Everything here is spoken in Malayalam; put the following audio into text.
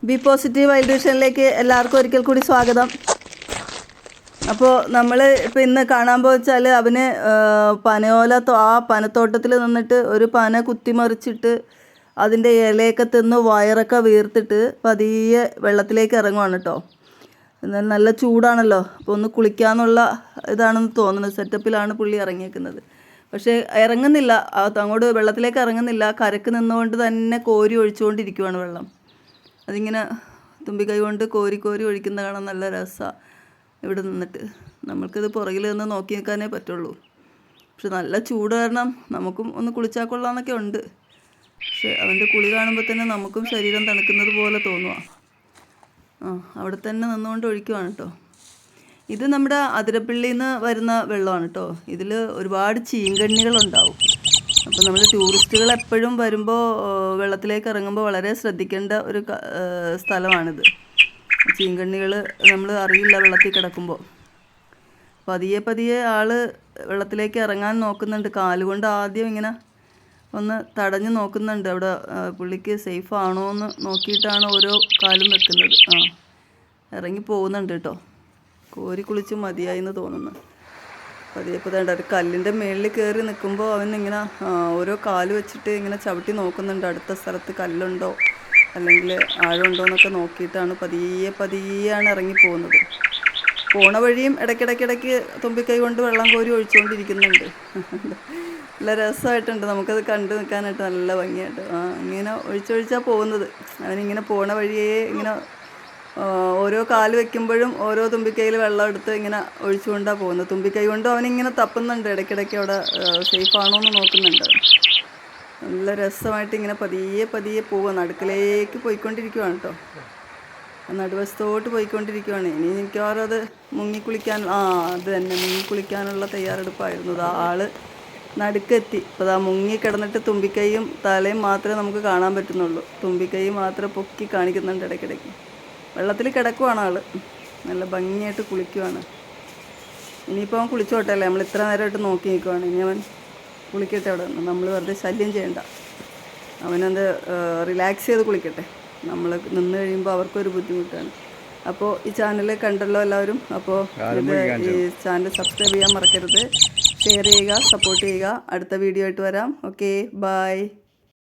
ബി പോസിറ്റീവ് വൈൽഡ് വിഷനിലേക്ക് എല്ലാവർക്കും ഒരിക്കൽ കൂടി സ്വാഗതം. അപ്പോൾ നമ്മൾ ഇപ്പോൾ ഇന്ന് കാണാൻ പോച്ചാൽ അവന് പനയോല ആ പനത്തോട്ടത്തിൽ നിന്നിട്ട് ഒരു പന കുത്തിമറിച്ചിട്ട് അതിൻ്റെ ഇലയൊക്കെ തിന്ന് വയറൊക്കെ വീർത്തിട്ട് പതിയെ വെള്ളത്തിലേക്ക് ഇറങ്ങുവാണ് കേട്ടോ. എന്നാൽ നല്ല ചൂടാണല്ലോ, അപ്പോൾ ഒന്ന് കുളിക്കാമെന്നുള്ള ഇതാണെന്ന് തോന്നുന്നത്, സെറ്റപ്പിലാണ് പുള്ളി ഇറങ്ങിയേക്കുന്നത്. പക്ഷേ ഇറങ്ങുന്നില്ല, അങ്ങോട്ട് വെള്ളത്തിലേക്ക് ഇറങ്ങുന്നില്ല, കരക്ക് നിന്നുകൊണ്ട് തന്നെ കോരി ഒഴിച്ചുകൊണ്ടിരിക്കുവാണ് വെള്ളം. അതിങ്ങനെ തുമ്പിക്കൈ കൊണ്ട് കോരി കോരി ഒഴിക്കുന്ന കാണാൻ നല്ല രസമാണ്. ഇവിടെ നിന്നിട്ട് നമ്മൾക്കിത് പുറകിൽ നിന്ന് നോക്കി നിൽക്കാനേ പറ്റുള്ളൂ. പക്ഷെ നല്ല ചൂട് കാരണം നമുക്കും ഒന്ന് കുളിച്ചാൽ കൊള്ളാമെന്നൊക്കെ ഉണ്ട്. പക്ഷെ അവൻ്റെ കുളി കാണുമ്പോൾ തന്നെ നമുക്കും ശരീരം തണുക്കുന്നത് പോലെ തോന്നുക. അവിടെ തന്നെ നിന്നുകൊണ്ട് ഒഴിക്കുവാണ് കേട്ടോ. ഇത് നമ്മുടെ അതിരപ്പള്ളിയിൽ നിന്ന് വരുന്ന വെള്ളമാണ് കേട്ടോ. ഇതിൽ ഒരുപാട് ചീങ്കണ്ണികളുണ്ടാവും. അപ്പോൾ നമ്മൾ ടൂറിസ്റ്റുകൾ എപ്പോഴും വരുമ്പോൾ വെള്ളത്തിലേക്ക് ഇറങ്ങുമ്പോൾ വളരെ ശ്രദ്ധിക്കേണ്ട ഒരു സ്ഥലമാണിത്. ചീങ്കണ്ണികൾ നമ്മൾ അറിയില്ല വെള്ളത്തിൽ കിടക്കുമ്പോൾ. പതിയെ പതിയെ ആൾ വെള്ളത്തിലേക്ക് ഇറങ്ങാൻ നോക്കുന്നുണ്ട്. കാലുകൊണ്ട് ആദ്യം ഇങ്ങനെ ഒന്ന് തടഞ്ഞ് നോക്കുന്നുണ്ട്, അവിടെ പുള്ളിക്ക് സേഫ് ആണോ എന്ന് നോക്കിയിട്ടാണ് ഓരോ കാലും വെക്കുന്നത്. ഇറങ്ങി പോകുന്നുണ്ട് കേട്ടോ. കോരി കുളിച്ച് മതിയായി എന്ന് തോന്നുന്നു. പതിയെ പതേണ്ട ഒരു കല്ലിൻ്റെ മേളിൽ കയറി നിൽക്കുമ്പോൾ അവനിങ്ങനെ ഓരോ കാല് വെച്ചിട്ട് ഇങ്ങനെ ചവിട്ടി നോക്കുന്നുണ്ട്, അടുത്ത സ്ഥലത്ത് കല്ലുണ്ടോ അല്ലെങ്കിൽ ആഴമുണ്ടോ എന്നൊക്കെ നോക്കിയിട്ടാണ് പതിയെ പതിയെയാണ് ഇറങ്ങി പോകുന്നത്. പോണ വഴിയും ഇടയ്ക്കിടയ്ക്കിടയ്ക്ക് തുമ്പിക്കൈ കൊണ്ട് വെള്ളം കോരി ഒഴിച്ചുകൊണ്ടിരിക്കുന്നുണ്ട്. നല്ല രസമായിട്ടുണ്ട്, നമുക്കത് കണ്ടു നിൽക്കാനായിട്ട് നല്ല ഭംഗിയായിട്ട്. ഇങ്ങനെ ഒഴിച്ചൊഴിച്ചാണ് പോകുന്നത്. അവനിങ്ങനെ പോണ വഴിയേ ഇങ്ങനെ ഓരോ കാല് വെക്കുമ്പോഴും ഓരോ തുമ്പിക്കൈയിൽ വെള്ളം എടുത്ത് ഇങ്ങനെ ഒഴിച്ചുകൊണ്ടാണ് പോകുന്നത്. തുമ്പിക്കൈ കൊണ്ടും അവനിങ്ങനെ തപ്പുന്നുണ്ട്, ഇടയ്ക്കിടയ്ക്ക് അവിടെ സേഫാണോ എന്ന് നോക്കുന്നുണ്ട്. നല്ല രസമായിട്ട് ഇങ്ങനെ പതിയെ പതിയെ പോവുക, നടുക്കിലേക്ക് പോയിക്കൊണ്ടിരിക്കുവാണ് കേട്ടോ. നടുവശത്തോട്ട് പോയിക്കൊണ്ടിരിക്കുവാണ്. ഇനി മിക്കവാറും അത് മുങ്ങിക്കുളിക്കാൻ അത് തന്നെ മുങ്ങിക്കുളിക്കാനുള്ള തയ്യാറെടുപ്പായിരുന്നു. ആള് നടുക്കെത്തി. അപ്പോൾ മുങ്ങി കിടന്നിട്ട് തുമ്പിക്കൈയും തലയും മാത്രമേ നമുക്ക് കാണാൻ പറ്റുന്നുള്ളൂ. തുമ്പിക്കൈ മാത്രം പൊക്കി കാണിക്കുന്നുണ്ട് ഇടയ്ക്കിടയ്ക്ക്. വെള്ളത്തിൽ കിടക്കുവാണ് ആൾ, നല്ല ഭംഗിയായിട്ട് കുളിക്കുവാണ്. ഇനിയിപ്പോൾ അവൻ കുളിച്ചോട്ടെ അല്ലേ, നമ്മൾ ഇത്ര നേരമായിട്ട് നോക്കി നിൽക്കുവാണ്. ഇനി അവൻ കുളിക്കട്ടെ അവിടെ നിന്ന്, നമ്മൾ വെറുതെ ശല്യം ചെയ്യണ്ട. അവനത് റിലാക്സ് ചെയ്ത് കുളിക്കട്ടെ. നമ്മൾ നിന്ന് കഴിയുമ്പോൾ അവർക്കൊരു ബുദ്ധിമുട്ടാണ്. അപ്പോൾ ഈ ചാനൽ കണ്ടല്ലോ എല്ലാവരും. അപ്പോൾ ഈ ചാനൽ സബ്സ്ക്രൈബ് ചെയ്യാൻ മറക്കരുത്, ഷെയർ ചെയ്യുക, സപ്പോർട്ട് ചെയ്യുക. അടുത്ത വീഡിയോ ആയിട്ട് വരാം. Okay, by.